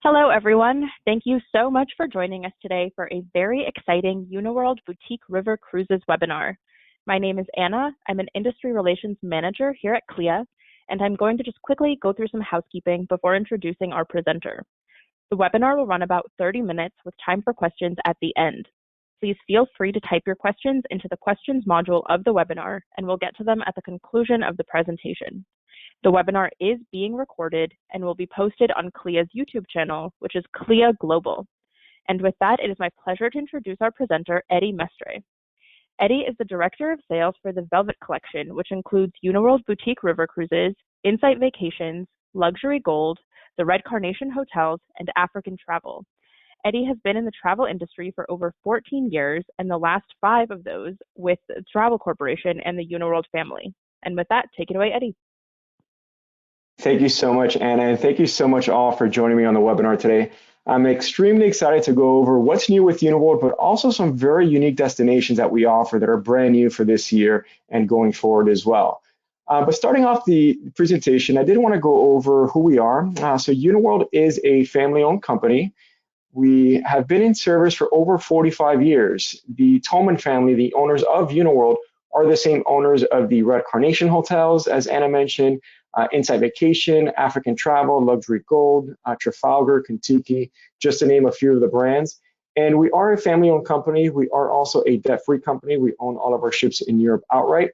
Hello, everyone. Thank you so much for joining us today for a very exciting Uniworld Boutique River Cruises webinar. My name is Anna. I'm an Industry Relations Manager here at CLIA, and I'm going to just quickly go through some housekeeping before introducing our presenter. The webinar will run about 30 minutes with time for questions at the end. Please feel free to type your questions into the questions module of the webinar, and we'll get to them at the conclusion of the presentation. The webinar is being recorded and will be posted on CLIA's YouTube channel, which is CLIA Global. And with that, it is my pleasure to introduce our presenter, Eddie Mestre. Eddie is the Director of Sales for the Velvet Collection, which includes Uniworld Boutique River Cruises, Insight Vacations, Luxury Gold, the Red Carnation Hotels, and African Travel. Eddie has been in the travel industry for over 14 years, and the last 5 of those with the Travel Corporation and the Uniworld family. And with that, take it away, Eddie. Thank you so much, Anna, and thank you so much all for joining me on the webinar today. I'm extremely excited to go over what's new with Uniworld, but also some very unique destinations that we offer that are brand new for this year and going forward as well. But starting off the presentation, I did want to go over who we are. So Uniworld is a family-owned company. We have been in service for over 45 years. The Tolman family, the owners of Uniworld, are the same owners of the Red Carnation Hotels, as Anna mentioned, Insight Vacation, African Travel, Luxury Gold, Trafalgar, Kentucky, just to name a few of the brands. And we are a family-owned company. We are also a debt-free company. We own all of our ships in Europe outright.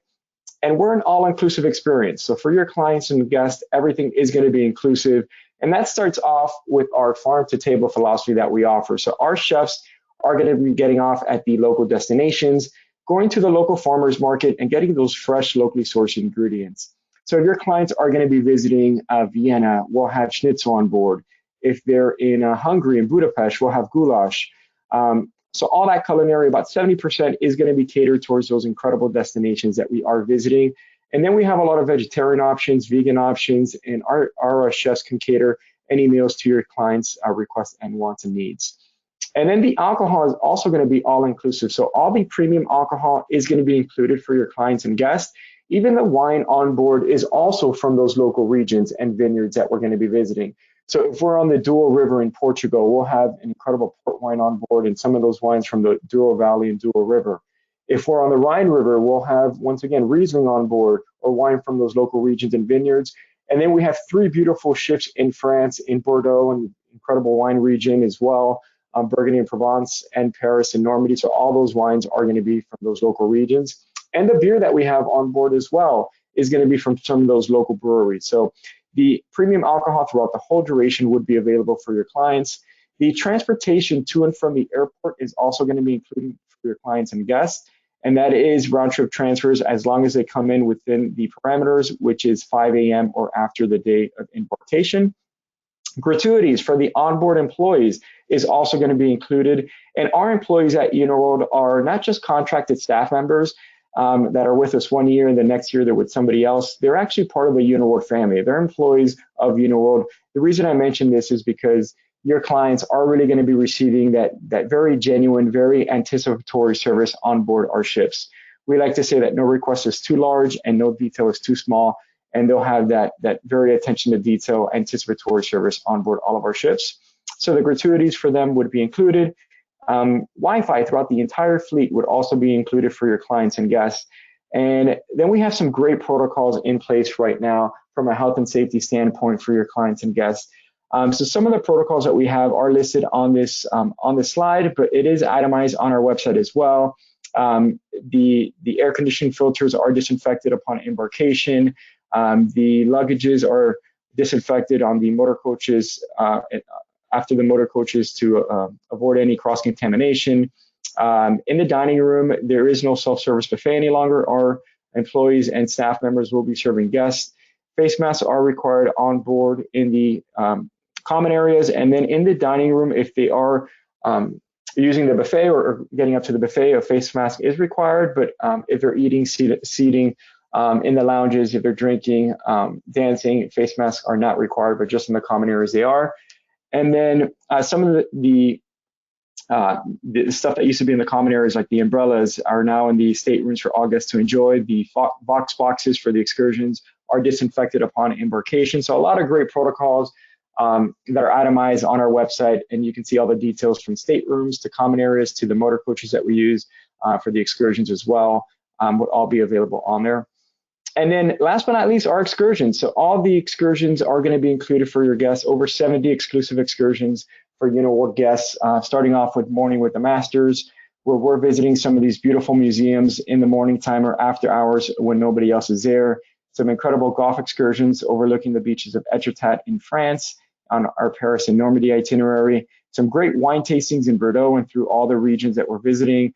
And we're an all-inclusive experience. So for your clients and guests, everything is going to be inclusive. And that starts off with our farm-to-table philosophy that we offer. So our chefs are going to be getting off at the local destinations, going to the local farmers market and getting those fresh, locally sourced ingredients. So if your clients are going to be visiting Vienna, we'll have schnitzel on board. If they're in Hungary, in Budapest, we'll have goulash. So all that culinary, about 70% is going to be catered towards those incredible destinations that we are visiting. And then we have a lot of vegetarian options, vegan options, and our chefs can cater any meals to your clients' requests and wants and needs. And then the alcohol is also going to be all-inclusive. So all the premium alcohol is going to be included for your clients and guests. Even the wine on board is also from those local regions and vineyards that we're going to be visiting. So if we're on the Douro River in Portugal, we'll have an incredible port wine on board and some of those wines from the Douro Valley and Douro River. If we're on the Rhine River, we'll have, once again, Riesling on board or wine from those local regions and vineyards. And then we have 3 beautiful ships in France, in Bordeaux, and incredible wine region as well, Burgundy and Provence, and Paris and Normandy. So all those wines are going to be from those local regions. And the beer that we have on board as well is going to be from some of those local breweries. So the premium alcohol throughout the whole duration would be available for your clients. The transportation to and from the airport is also going to be included for your clients and guests. And that is round trip transfers as long as they come in within the parameters, which is 5 a.m. or after the day of embarkation. Gratuities for the onboard employees is also going to be included. And our employees at Uniworld are not just contracted staff members that are with us 1 year and the next year they're with somebody else. They're actually part of the Uniworld family. They're employees of Uniworld. The reason I mention this is because your clients are really going to be receiving that very genuine, very anticipatory service on board our ships. We like to say that no request is too large and no detail is too small, and they'll have that very attention to detail, anticipatory service on board all of our ships. So the gratuities for them would be included. Wi-Fi throughout the entire fleet would also be included for your clients and guests. And then we have some great protocols in place right now from a health and safety standpoint for your clients and guests. So some of the protocols that we have are listed on this slide, but it is itemized on our website as well. The air conditioning filters are disinfected upon embarkation. The luggages are disinfected on the motor coaches after the motor coaches to avoid any cross-contamination. In the dining room, there is no self-service buffet any longer. Our employees and staff members will be serving guests. Face masks are required on board in the common areas, and then in the dining room, if they are using the buffet or getting up to the buffet, a face mask is required, but if they're eating, seating in the lounges, if they're drinking, dancing, face masks are not required, but just in the common areas they are. And then some of the stuff that used to be in the common areas, like the umbrellas, are now in the staterooms for all guests to enjoy. The boxes for the excursions are disinfected upon embarkation. So a lot of great protocols that are itemized on our website, and you can see all the details from staterooms to common areas to the motor coaches that we use for the excursions as well, would all be available on there. And then last but not least, our excursions. So all the excursions are going to be included for your guests, over 70 exclusive excursions for Uniworld guests, starting off with Morning with the Masters, where we're visiting some of these beautiful museums in the morning time or after hours when nobody else is there. Some incredible golf excursions overlooking the beaches of Etretat in France on our Paris and Normandy itinerary. Some great wine tastings in Bordeaux and through all the regions that we're visiting.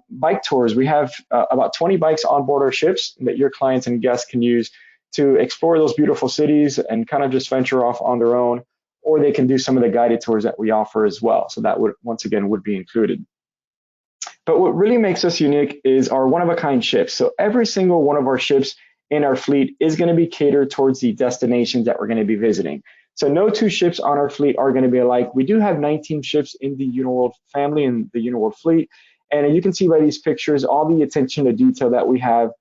Bike tours. We have about 20 bikes on board our ships that your clients and guests can use to explore those beautiful cities and kind of just venture off on their own, or they can do some of the guided tours that we offer as well. So that would, once again, would be included. But what really makes us unique is our one-of-a-kind ships. So every single one of our ships in our fleet is going to be catered towards the destinations that we're going to be visiting. So no two ships on our fleet are going to be alike. We do have 19 ships in the Uniworld family and the Uniworld fleet. And you can see by these pictures all the attention to detail that we have,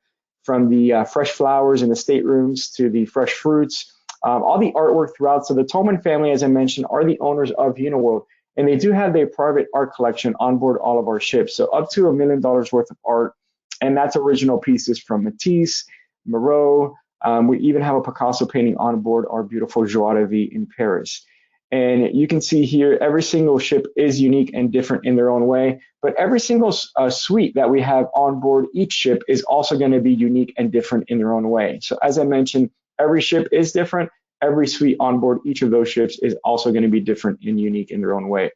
from the fresh flowers in the staterooms to the fresh fruits, all the artwork throughout. So the Tolman family, as I mentioned, are the owners of Uniworld, and they do have their private art collection on board all of our ships. So up to $1 million worth of art, and that's original pieces from Matisse, Moreau. We even have a Picasso painting on board our beautiful Joie de Vie in Paris. And you can see here, every single ship is unique and different in their own way, but every single suite that we have on board each ship is also going to be unique and different in their own way. So as I mentioned, every ship is different. Every suite on board each of those ships is also going to be different and unique in their own way.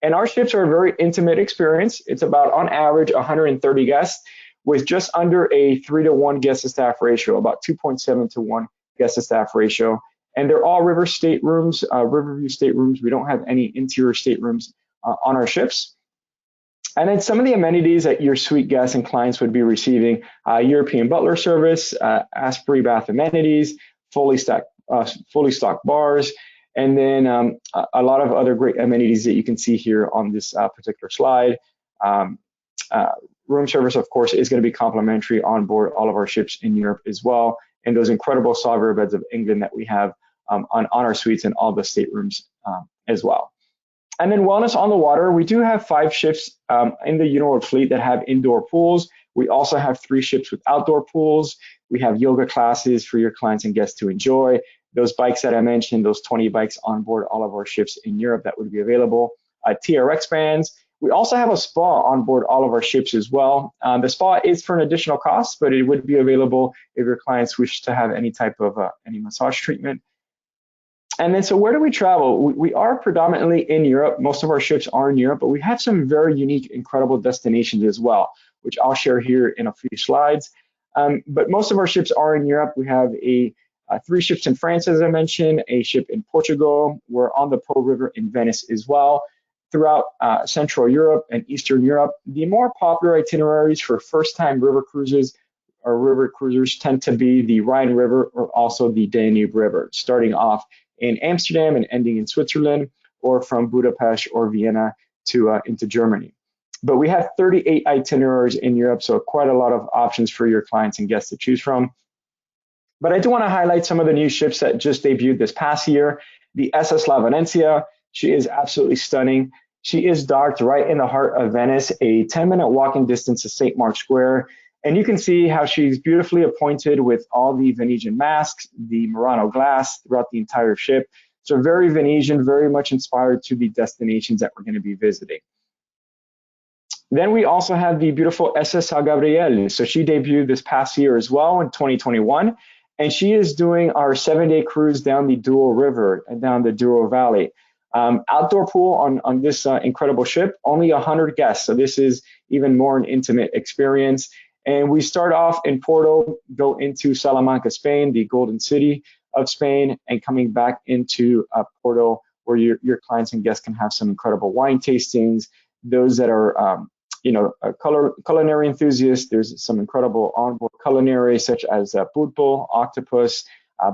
And our ships are a very intimate experience. It's about, on average, 130 guests with just under a 3-to-1 guest to staff ratio, about 2.7 to 1 guest to staff ratio. And they're all river staterooms, Riverview staterooms. We don't have any interior staterooms on our ships. And then some of the amenities that your suite guests and clients would be receiving: European butler service, Asprey bath amenities, fully stocked bars, and then a lot of other great amenities that you can see here on this particular slide. Room service, of course, is going to be complimentary on board all of our ships in Europe as well, and those incredible soft beds of England that we have on our suites and all the staterooms as well. And then wellness on the water. We do have 5 ships in the Uniworld fleet that have indoor pools. We also have 3 ships with outdoor pools. We have yoga classes for your clients and guests to enjoy. Those bikes that I mentioned, those 20 bikes on board all of our ships in Europe that would be available. TRX bands. We also have a spa on board all of our ships as well. The spa is for an additional cost, but it would be available if your clients wish to have any type of any massage treatment. And then, so where do we travel? We are predominantly in Europe. Most of our ships are in Europe, but we have some very unique, incredible destinations as well, which I'll share here in a few slides. But most of our ships are in Europe. We have 3 ships in France, as I mentioned, a ship in Portugal. We're on the Po River in Venice as well. Throughout Central Europe and Eastern Europe, the more popular itineraries for first-time river cruises or river cruisers tend to be the Rhine River or also the Danube River, starting off in Amsterdam and ending in Switzerland, or from Budapest or Vienna to into Germany. But we have 38 itineraries in Europe, so quite a lot of options for your clients and guests to choose from. But I do want to highlight some of the new ships that just debuted this past year. The SS La Venezia, she is absolutely stunning. She is docked right in the heart of Venice, a 10-minute walking distance to St. Mark's Square. And you can see how she's beautifully appointed with all the Venetian masks, the Murano glass throughout the entire ship. So very Venetian, very much inspired to the destinations that we're going to be visiting. Then we also have the beautiful SS San Gabriele. So she debuted this past year as well in 2021. And she is doing our 7-day cruise down the Douro River and down the Douro Valley. Outdoor pool on this incredible ship, only 100 guests. So this is even more an intimate experience. And we start off in Porto, go into Salamanca, Spain, the Golden City of Spain, and coming back into Porto, where your clients and guests can have some incredible wine tastings. Those that are, culinary enthusiasts, there's some incredible onboard culinary, such as pulpo, octopus,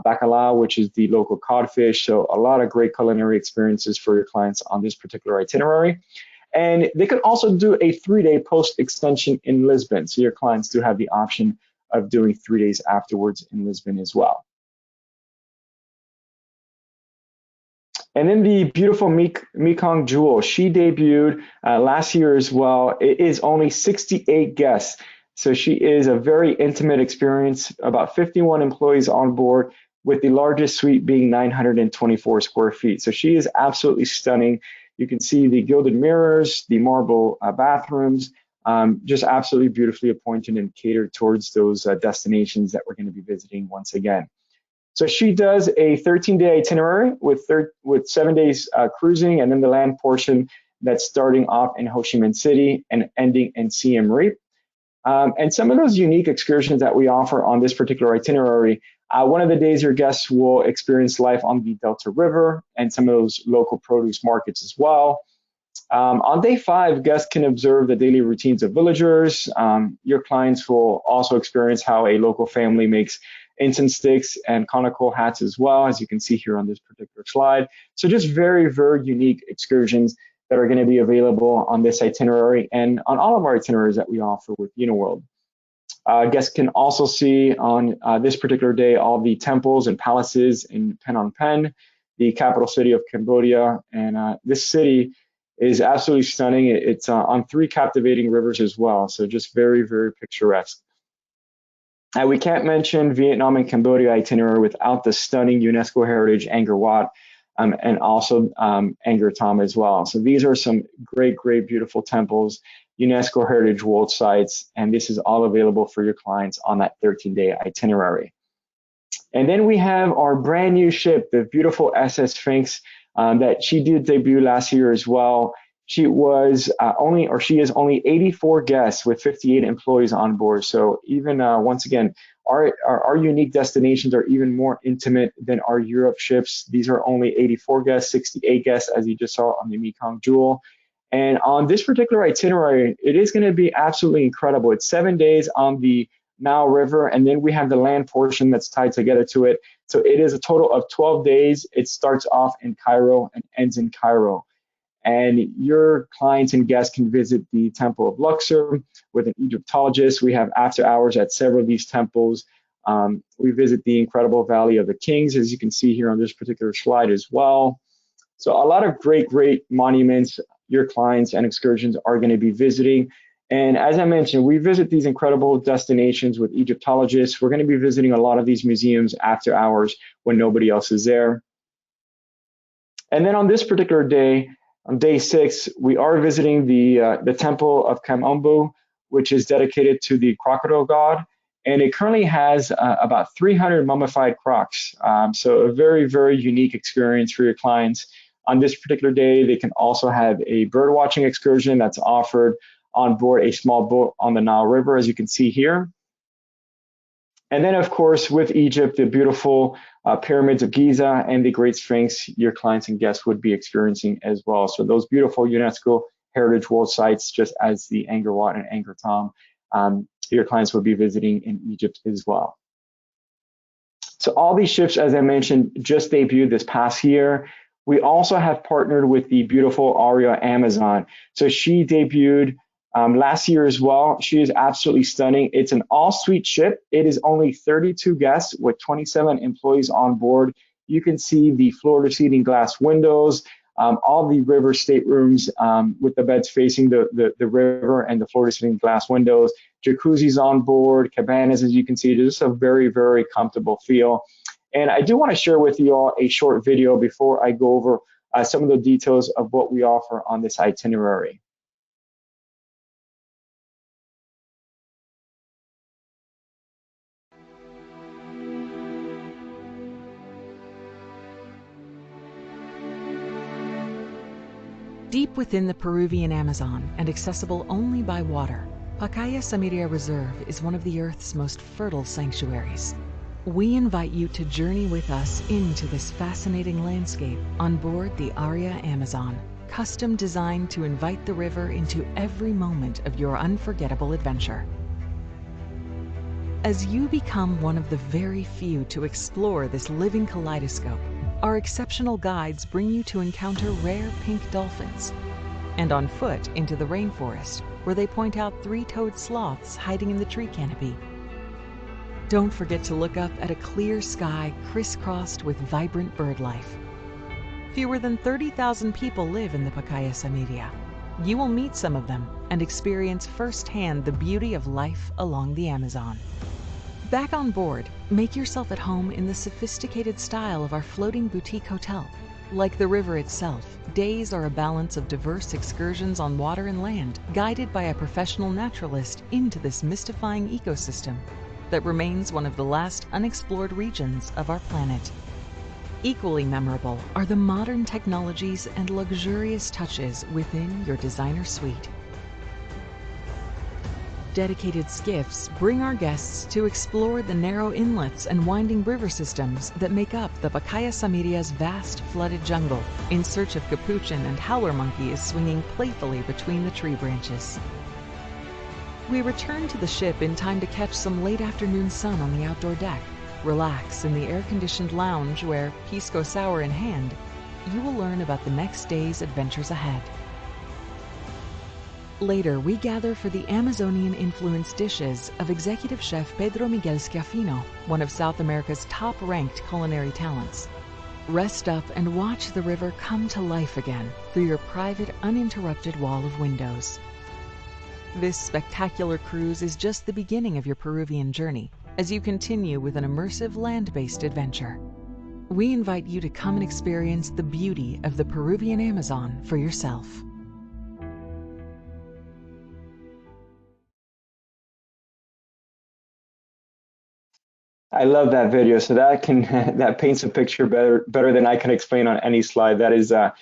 bacalao, which is the local codfish. So a lot of great culinary experiences for your clients on this particular itinerary. And they can also do a 3-day post extension in Lisbon. So your clients do have the option of doing 3 days afterwards in Lisbon as well. And then the beautiful Mekong Jewel, she debuted last year as well. It is only 68 guests. So she is a very intimate experience, about 51 employees on board, with the largest suite being 924 square feet. So she is absolutely stunning. You can see the gilded mirrors, the marble bathrooms, just absolutely beautifully appointed and catered towards those destinations that we're going to be visiting once again. So she does a 13-day itinerary with 7 days cruising, and then the land portion that's starting off in Ho Chi Minh City and ending in Siem Reap. And some of those unique excursions that we offer on this particular itinerary, one of the days your guests will experience life on the Delta River and some of those local produce markets as well. On day 5, guests can observe the daily routines of villagers. Your clients will also experience how a local family makes incense sticks and conical hats as well, as you can see here on this particular slide. So just very, very unique excursions that are going to be available on this itinerary and on all of our itineraries that we offer with Uniworld. Guests can also see on this particular day all the temples and palaces in Phnom Penh, the capital city of Cambodia. And this city is absolutely stunning. It's on 3 captivating rivers as well, so just very, very picturesque. And we can't mention Vietnam and Cambodia itinerary without the stunning UNESCO heritage Angkor Wat and also Angkor Thom as well. So these are some great, great, beautiful temples, UNESCO heritage world sites, and this is all available for your clients on that 13-day itinerary. And then we have our brand new ship, the beautiful SS Sphinx, that she did debut last year as well. She is only 84 guests with 58 employees on board. So even once again, our unique destinations are even more intimate than our Europe ships. These are only 84 guests, 68 guests, as you just saw on the Mekong Jewel. And on this particular itinerary, it is going to be absolutely incredible. It's 7 days on the Nile River, and then we have the land portion that's tied together to it. So it is a total of 12 days. It starts off in Cairo and ends in Cairo. And your clients and guests can visit the Temple of Luxor with an Egyptologist. We have after hours at several of these temples. We visit the incredible Valley of the Kings, as you can see here on this particular slide as well. So a lot of great, great monuments your clients and excursions are going to be visiting. And as I mentioned, we visit these incredible destinations with Egyptologists. We're going to be visiting a lot of these museums after hours when nobody else is there. And then on this particular day, on day 6, we are visiting the temple of Kamombo, which is dedicated to the crocodile god. And it currently has about 300 mummified crocs. So a very, very unique experience for your clients. On this particular day, they can also have a bird watching excursion that's offered on board a small boat on the Nile River, as you can see here. And then, of course, with Egypt, the beautiful pyramids of Giza and the Great Sphinx, your clients and guests would be experiencing as well. So those beautiful UNESCO Heritage World Sites, just as the Angkor Wat and Angkor Thom, your clients would be visiting in Egypt as well. So all these ships, as I mentioned, just debuted this past year. We also have partnered with the beautiful Aria Amazon. So she debuted last year as well. She is absolutely stunning. It's an all-suite ship. It is only 32 guests with 27 employees on board. You can see the floor-to-ceiling glass windows, all the river staterooms with the beds facing the river and the floor-to-ceiling glass windows, jacuzzis on board, cabanas, as you can see. Just a very, very comfortable feel. And I do want to share with you all a short video before I go over some of the details of what we offer on this itinerary. Deep within the Peruvian Amazon and accessible only by water, Pacaya Samiria Reserve is one of the Earth's most fertile sanctuaries. We invite you to journey with us into this fascinating landscape on board the Aria Amazon, custom designed to invite the river into every moment of your unforgettable adventure. As you become one of the very few to explore this living kaleidoscope, our exceptional guides bring you to encounter rare pink dolphins, and on foot into the rainforest, where they point out 3-toed sloths hiding in the tree canopy. Don't forget to look up at a clear sky crisscrossed with vibrant bird life. Fewer than 30,000 people live in the Pacaya Samiria. You will meet some of them and experience firsthand the beauty of life along the Amazon. Back on board, make yourself at home in the sophisticated style of our floating boutique hotel. Like the river itself, days are a balance of diverse excursions on water and land, guided by a professional naturalist into this mystifying ecosystem that remains one of the last unexplored regions of our planet. Equally memorable are the modern technologies and luxurious touches within your designer suite. Dedicated skiffs bring our guests to explore the narrow inlets and winding river systems that make up the Pacaya Samiria's vast flooded jungle, in search of capuchin and howler monkeys swinging playfully between the tree branches. We return to the ship in time to catch some late afternoon sun on the outdoor deck, relax in the air-conditioned lounge where, pisco sour in hand, you will learn about the next day's adventures ahead. Later, we gather for the Amazonian-influenced dishes of executive chef Pedro Miguel Schiaffino, one of South America's top-ranked culinary talents. Rest up and watch the river come to life again through your private, uninterrupted wall of windows. This spectacular cruise is just the beginning of your Peruvian journey, as you continue with an immersive land-based adventure. We invite you to come and experience the beauty of the Peruvian Amazon for yourself. I love that video. So that can that paints a picture better than I can explain on any slide. That is an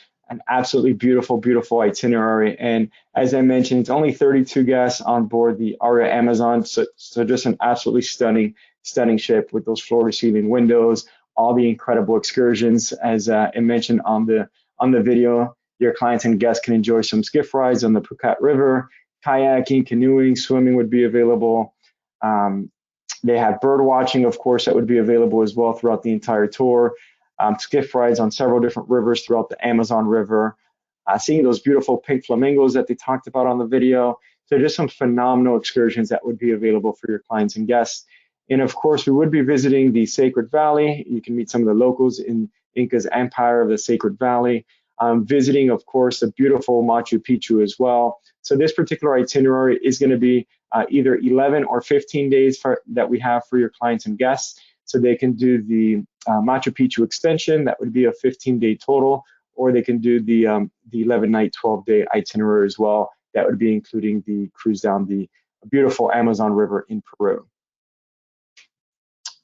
absolutely beautiful itinerary. And as I mentioned, it's only 32 guests on board the Aria Amazon. So just an absolutely stunning ship with those floor-to-ceiling windows, all the incredible excursions. As I mentioned on the video, your clients and guests can enjoy some skiff rides on the Phuket River, kayaking, canoeing, swimming would be available. They have bird watching, of course, that would be available as well throughout the entire tour. Skiff rides on several different rivers throughout the Amazon River. Seeing those beautiful pink flamingos that they talked about on the video. So just some phenomenal excursions that would be available for your clients and guests. And of course, we would be visiting the Sacred Valley. You can meet some of the locals in Inca's empire of the Sacred Valley. Visiting, of course, the beautiful Machu Picchu as well. So this particular itinerary is going to be either 11 or 15 days that we have for your clients and guests. So they can do the Machu Picchu extension, that would be a 15-day total, or they can do the 11-night, 12-day itinerary as well. That would be including the cruise down the beautiful Amazon River in Peru.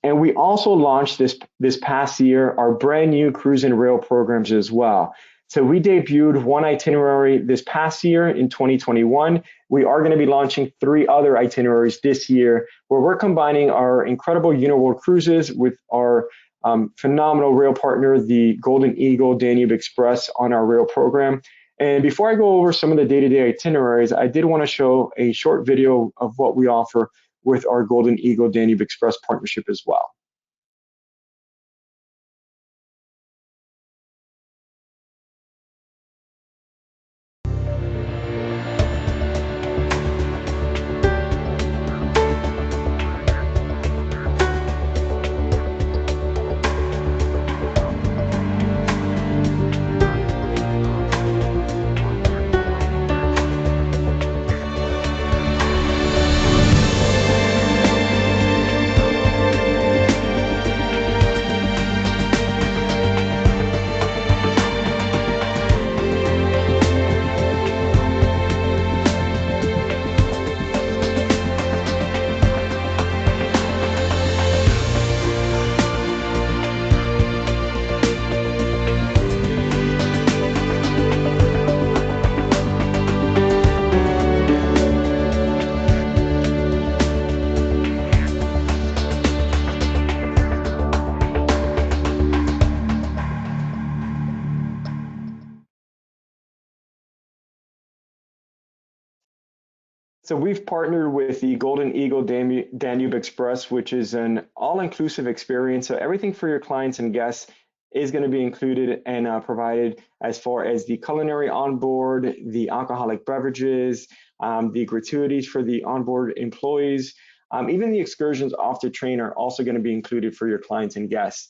And we also launched this past year our brand new cruise and rail programs as well. So we debuted one itinerary this past year in 2021. We are going to be launching 3 other itineraries this year, where we're combining our incredible Uniworld cruises with our phenomenal rail partner, the Golden Eagle Danube Express, on our rail program. And before I go over some of the day-to-day itineraries, I did want to show a short video of what we offer with our Golden Eagle Danube Express partnership as well. So we've partnered with the Golden Eagle Danube Express, which is an all-inclusive experience. So everything for your clients and guests is going to be included and provided, as far as the culinary on board, the alcoholic beverages, the gratuities for the onboard employees, even the excursions off the train are also going to be included for your clients and guests.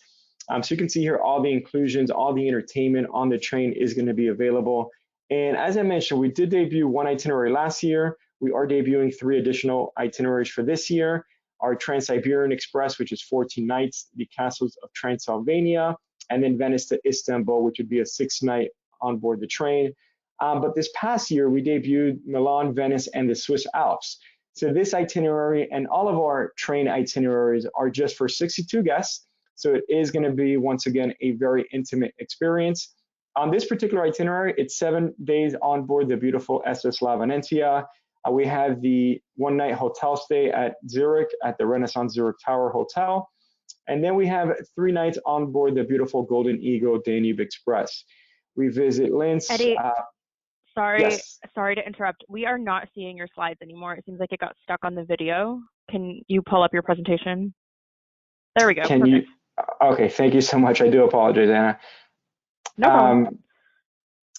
So you can see here all the inclusions, all the entertainment on the train is going to be available. And as I mentioned, we did debut one itinerary last year. We are debuting 3 additional itineraries for this year. Our Trans-Siberian Express, which is 14 nights, the castles of Transylvania, and then Venice to Istanbul, which would be a 6-night on board the train. But this past year, we debuted Milan, Venice, and the Swiss Alps. So this itinerary and all of our train itineraries are just for 62 guests. So it is going to be, once again, a very intimate experience. On this particular itinerary, it's 7 days on board the beautiful SS Lavanentia. We have the 1-night hotel stay at Zurich at the Renaissance Zurich Tower Hotel. And then we have 3 nights on board the beautiful Golden Eagle Danube Express. We visit Linz. Eddie, sorry to interrupt. We are not seeing your slides anymore. It seems like it got stuck on the video. Can you pull up your presentation? There we go. Can you? Okay, thank you so much. I do apologize, Anna. No problem.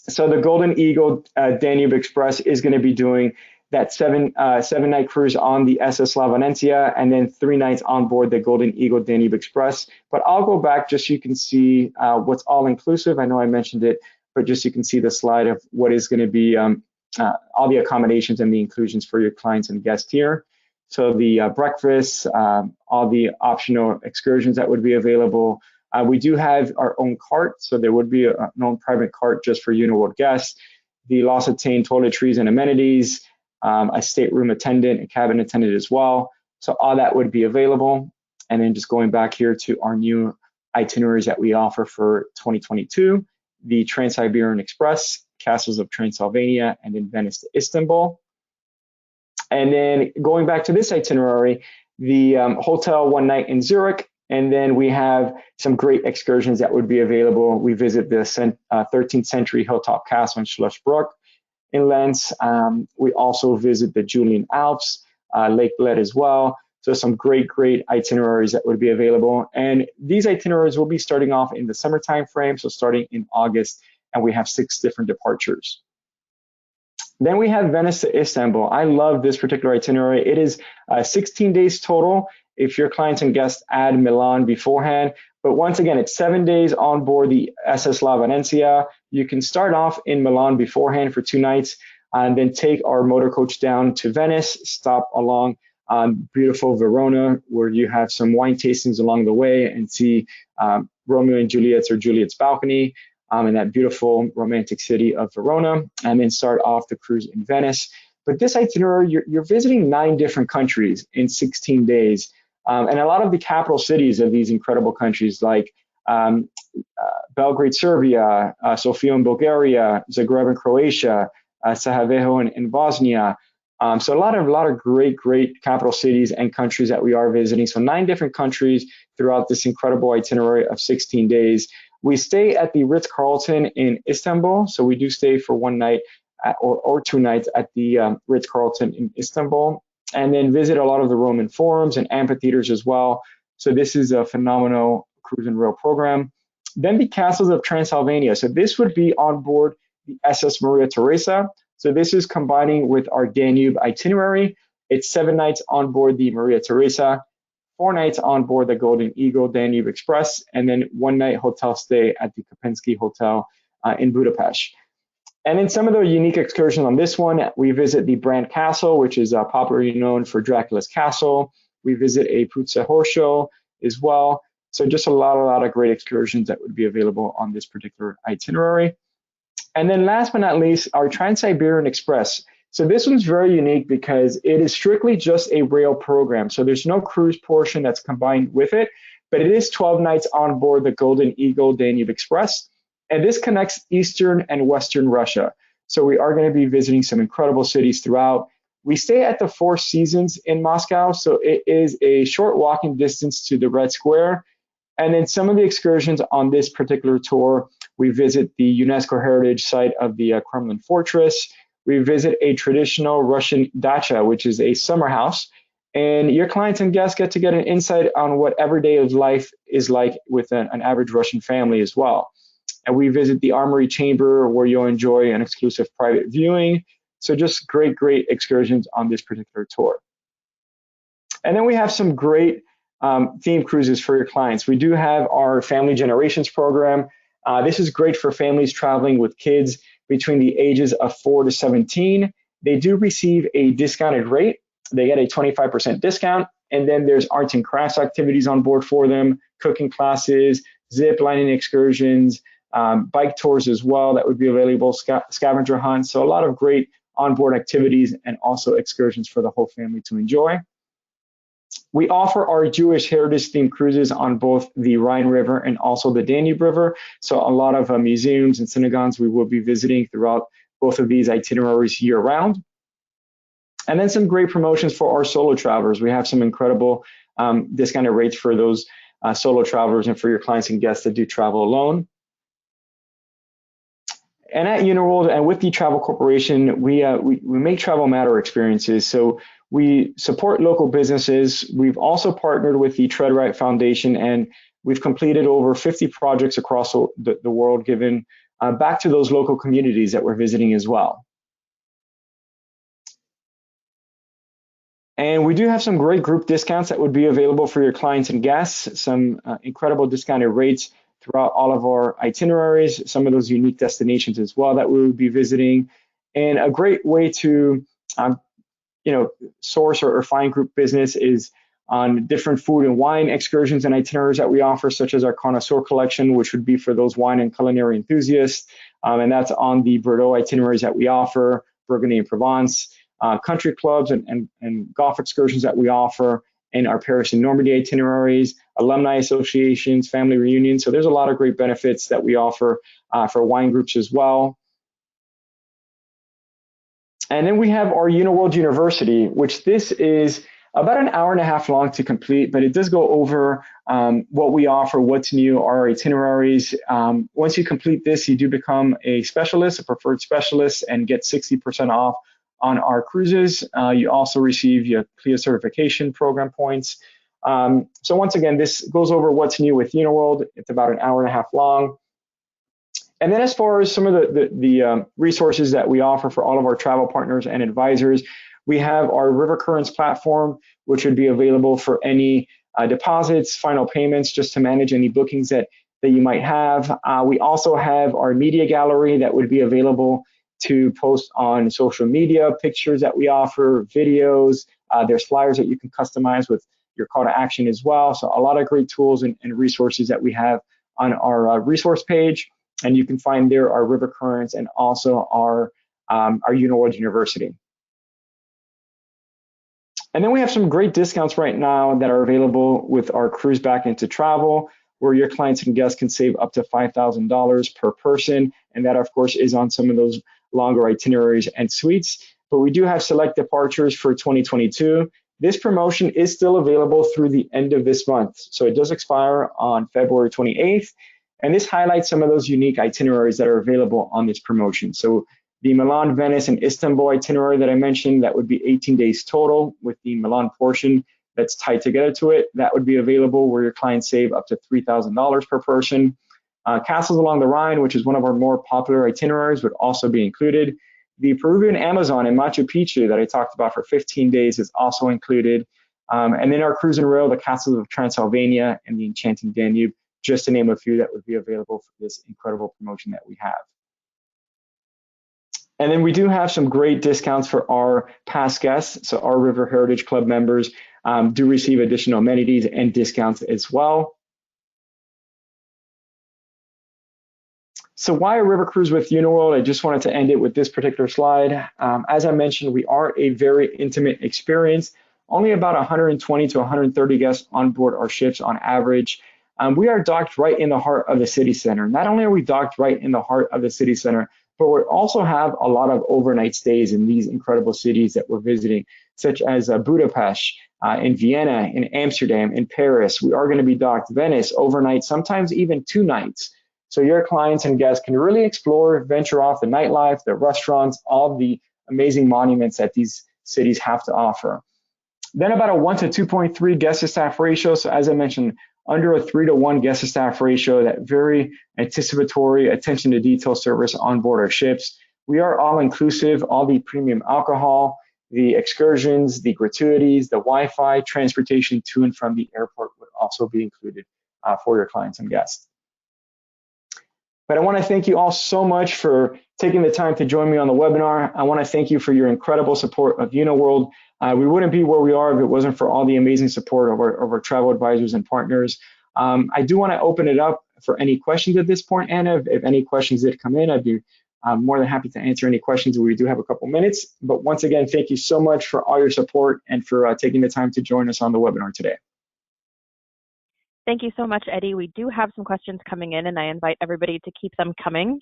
So the Golden Eagle Danube Express is going to be doing that 7-night cruise on the SS Lavanentia, and then 3 nights on board the Golden Eagle Danube Express. But I'll go back just so you can see what's all inclusive. I know I mentioned it, but just so you can see the slide of what is going to be all the accommodations and the inclusions for your clients and guests here. So the breakfast, all the optional excursions that would be available. We do have our own cart, so there would be an own private cart just for Uniworld guests. The L'Occitane toiletries and amenities, a stateroom attendant, a cabin attendant as well. So all that would be available. And then just going back here to our new itineraries that we offer for 2022, the Trans-Siberian Express, Castles of Transylvania, and then Venice to Istanbul. And then going back to this itinerary, the hotel 1 night in Zurich, and then we have some great excursions that would be available. We visit the 13th century hilltop castle in Schlossbruck in Linz. We also visit the Julian Alps, Lake Bled as well. So some great itineraries that would be available. And these itineraries will be starting off in the summer time frame, so starting in August, and we have 6 different departures. Then we have Venice to Istanbul. I love this particular itinerary. It is 16 days total if your clients and guests add Milan beforehand. But once again, it's 7 days on board the SS Lavanentia. You can start off in Milan beforehand for 2 nights, and then take our motor coach down to Venice, stop along beautiful Verona, where you have some wine tastings along the way, and see Romeo and Juliet's or Juliet's balcony in that beautiful romantic city of Verona, and then start off the cruise in Venice. But this itinerary, you're visiting 9 different countries in 16 days. And a lot of the capital cities of these incredible countries, like Belgrade, Serbia, Sofia in Bulgaria, Zagreb in Croatia, Sarajevo in Bosnia. So a lot of great capital cities and countries that we are visiting. So 9 different countries throughout this incredible itinerary of 16 days. We stay at the Ritz-Carlton in Istanbul. So we do stay for 1 night or 2 nights at the Ritz-Carlton in Istanbul, and then visit a lot of the Roman forums and amphitheaters as well. So this is a phenomenal cruise and rail program. Then the Castles of Transylvania. So this would be on board the SS Maria Theresa. So this is combining with our Danube itinerary. It's 7 nights on board the Maria Theresa, 4 nights on board the Golden Eagle Danube Express, and then 1 night hotel stay at the Kopensky Hotel in Budapest. And then some of the unique excursions on this one, we visit the Brand Castle, which is popularly known for Dracula's Castle. We visit a Puzza horse show as well. So just a lot of great excursions that would be available on this particular itinerary. And then last but not least, our Trans-Siberian Express. So this one's very unique because it is strictly just a rail program. So there's no cruise portion that's combined with it, but it is 12 nights on board the Golden Eagle Danube Express. And this connects Eastern and Western Russia. So we are going to be visiting some incredible cities throughout. We stay at the Four Seasons in Moscow. So it is a short walking distance to the Red Square. And then some of the excursions on this particular tour, we visit the UNESCO heritage site of the Kremlin Fortress. We visit a traditional Russian dacha, which is a summer house. And your clients and guests get to get an insight on what everyday life is like with an average Russian family as well. And we visit the Armory Chamber, where you'll enjoy an exclusive private viewing. So just great excursions on this particular tour. And then we have some great theme cruises for your clients. We do have our Family Generations program. This is great for families traveling with kids between the ages of 4 to 17. They do receive a discounted rate. They get a 25% discount. And then there's arts and crafts activities on board for them, cooking classes, zip lining excursions, bike tours as well that would be available, scavenger hunts. So a lot of great onboard activities and also excursions for the whole family to enjoy. We offer our Jewish heritage themed cruises on both the Rhine River and also the Danube River. So a lot of museums and synagogues we will be visiting throughout both of these itineraries year round. And then some great promotions for our solo travelers. We have some incredible discounted rates for those solo travelers and for your clients and guests that do travel alone. And at Uniworld and with the Travel Corporation, we make travel matter experiences. So we support local businesses. We've also partnered with the Tread Right Foundation, and we've completed over 50 projects across the world, given back to those local communities that we're visiting as well. And we do have some great group discounts that would be available for your clients and guests, some incredible discounted rates throughout all of our itineraries, some of those unique destinations as well that we would be visiting. And a great way to source or find group business is on different food and wine excursions and itineraries that we offer, such as our Connoisseur collection, which would be for those wine and culinary enthusiasts. And that's on the Bordeaux itineraries that we offer, Burgundy and Provence. Country clubs and golf excursions that we offer, and our Paris and Normandy itineraries, alumni associations, family reunions. So there's a lot of great benefits that we offer for wine groups as well. And then we have our Uniworld University, which this is about an hour and a half long to complete, but it does go over what we offer, what's new, our itineraries. Once you complete this, you do become a specialist, a preferred specialist, and get 60% off on our cruises. You also receive your CLIA certification program points. So once again, this goes over what's new with Uniworld. It's about an hour and a half long. And then as far as some of the resources that we offer for all of our travel partners and advisors, we have our River Currents platform, which would be available for any deposits, final payments, just to manage any bookings that you might have. We also have our media gallery that would be available to post on social media, pictures that we offer, videos. There's flyers that you can customize with your call to action as well. So a lot of great tools and resources that we have on our resource page. And you can find there our River Currents and also our Uniworld University. And then we have some great discounts right now that are available with our Cruise Back into Travel, where your clients and guests can save up to $5,000 per person. And that, of course, is on some of those longer itineraries and suites. But we do have select departures for 2022. This promotion is still available through the end of this month. So it does expire on February 28th. And this highlights some of those unique itineraries that are available on this promotion. So the Milan, Venice, and Istanbul itinerary that I mentioned, that would be 18 days total with the Milan portion that's tied together to it. That would be available where your clients save up to $3,000 per person. Castles along the Rhine, which is one of our more popular itineraries, would also be included. The Peruvian Amazon and Machu Picchu that I talked about for 15 days is also included. And then our cruise and rail, the Castles of TRANSYLVANIA and the Enchanting Danube, just to name a few that would be available for this incredible promotion that we have. And then we do have some great discounts for our past guests. So our River Heritage Club members do receive additional amenities and discounts as well. So why a river cruise with Uniworld? I just wanted to end it with this particular slide. As I mentioned, we are a very intimate experience. Only about 120 to 130 guests on board our ships on average. We are docked right in the heart of the city center. Not only are we docked right in the heart of the city center, but we also have a lot of overnight stays in these incredible cities that we're visiting, such as Budapest, in Vienna, in Amsterdam, in Paris. We are going to be docked Venice overnight, sometimes even 2 nights. So your clients and guests can really explore, venture off the nightlife, the restaurants, all the amazing monuments that these cities have to offer. Then about a 1 to 2.3 guest to staff ratio. So as I mentioned, under a 3 to 1 guest to staff ratio, that very anticipatory attention to detail service on board our ships. We are all inclusive, all the premium alcohol. the excursions, the gratuities, the Wi-Fi, transportation to and from the airport would also be included for your clients and guests. But I want to thank you all so much for taking the time to join me on the webinar. I want to thank you for your incredible support of Uniworld. We wouldn't be where we are if it wasn't for all the amazing support of our travel advisors and partners. I do want to open it up for any questions at this point, Anna. If any questions did come in, I'd be more than happy to answer any questions. We do have a couple minutes. But once again, thank you so much for all your support and for taking the time to join us on the webinar today. Thank you so much, Eddie. We do have some questions coming in, and I invite everybody to keep them coming.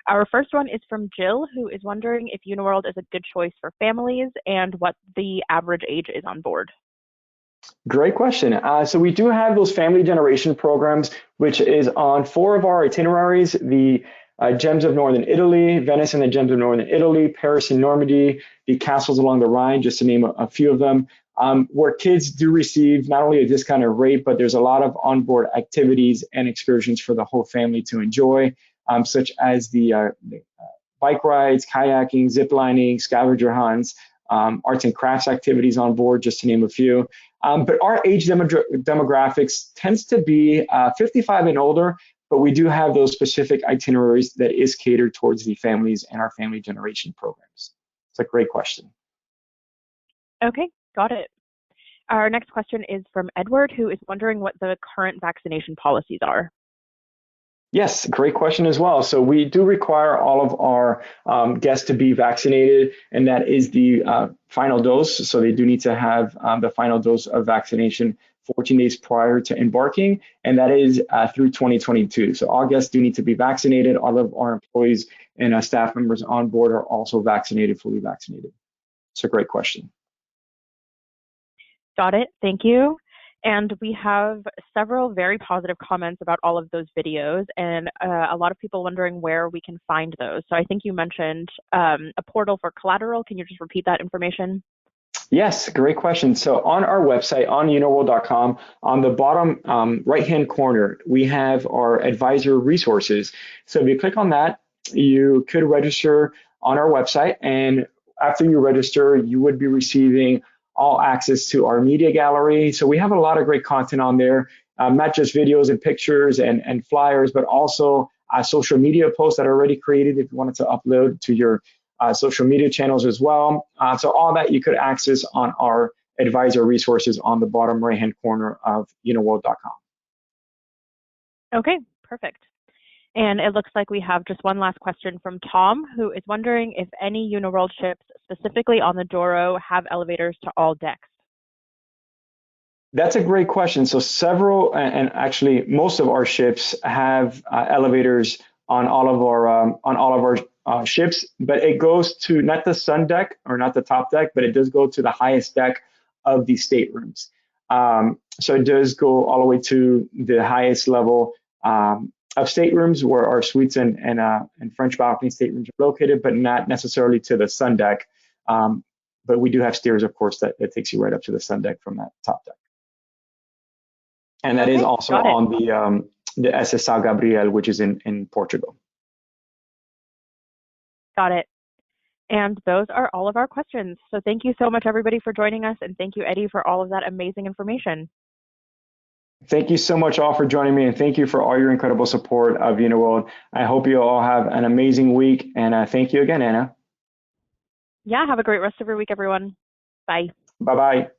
Our first one is from Jill, who is wondering if Uniworld is a good choice for families and what the average age is on board. Great question. So we do have those family generation programs, which is on 4 of our itineraries, the Gems of Northern Italy, Venice and the Gems of Northern Italy, Paris and Normandy, the castles along the Rhine, just to name a few of them. Where kids do receive not only a discounted rate, but there's a lot of onboard activities and excursions for the whole family to enjoy, such as the bike rides, kayaking, zip lining, scavenger hunts, arts and crafts activities on board, just to name a few. But our age demographics tends to be 55 and older, but we do have those specific itineraries that is catered towards the families and our family generation programs. It's a great question. Okay. Got it. Our next question is from Edward, who is wondering what the current vaccination policies are. Yes, great question as well. So we do require all of our guests to be vaccinated, and that is the final dose. So they do need to have the final dose of vaccination 14 days prior to embarking, and that is through 2022. So all guests do need to be vaccinated. All of our employees and staff members on board are also vaccinated, fully vaccinated. It's a great question. Got it. Thank you. And we have several very positive comments about all of those videos, and a lot of people wondering where we can find those. So I think you mentioned a portal for collateral. Can you just repeat that information? Yes, great question. So on our website, on uniworld.com, on the bottom right-hand corner, we have our advisor resources. So if you click on that, you could register on our website, and after you register, you would be receiving all access to our media gallery. So we have a lot of great content on there, not just videos and pictures and flyers, but also social media posts that are already created if you wanted to upload to your social media channels as well. So all that you could access on our advisor resources on the bottom right-hand corner of uniworld.com. Okay, perfect. And it looks like we have just one last question from Tom, who is wondering if any Uniworld ships, specifically on the Douro, have elevators to all decks. That's a great question. So several, and actually most of our ships have elevators on all of our ships, but it goes to not the sun deck or not the top deck, but it does go to the highest deck of the staterooms. So it does go all the way to the highest level of staterooms where our suites and French balcony staterooms are located, but not necessarily to the sun deck. But we do have stairs, of course, that takes you right up to the sun deck from that top deck. And that is also on the SS São Gabriel, which is in Portugal. Got it. And those are all of our questions. So thank you so much, everybody, for joining us. And thank you, Eddie, for all of that amazing information. Thank you so much all for joining me, and thank you for all your incredible support of Uniworld. I hope you all have an amazing week, and thank you again, Anna. Yeah, have a great rest of your week, everyone. Bye. Bye-bye.